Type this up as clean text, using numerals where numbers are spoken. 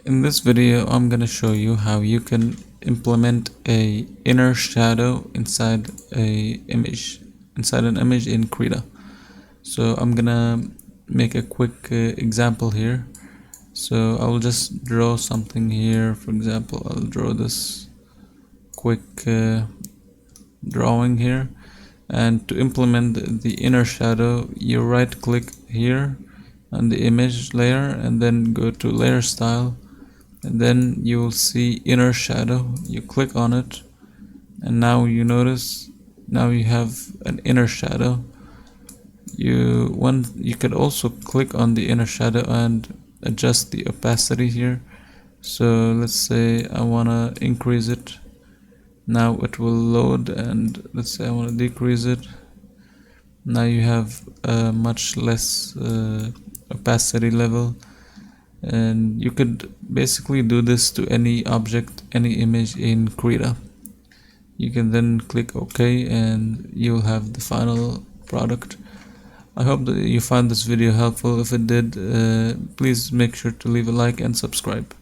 In this video, I'm gonna show you how you can implement a inner shadow inside an image in Krita. So I'm gonna make a quick example here. So I'll just draw something here. For example, I'll draw this quick drawing here. And to implement the inner shadow, you right click here on the image layer and then go to layer style, and then you will see inner shadow. You click on it and now you notice now you have an inner shadow. You could also click on the inner shadow and adjust the opacity here. So let's say I want to increase it. Now it will load, and let's say I want to decrease it. Now you have a much less opacity level, and you could basically do this to any object, any image in Krita. You can then click OK and you'll have the final product. I hope that you found this video helpful. If it did, please make sure to leave a like and subscribe.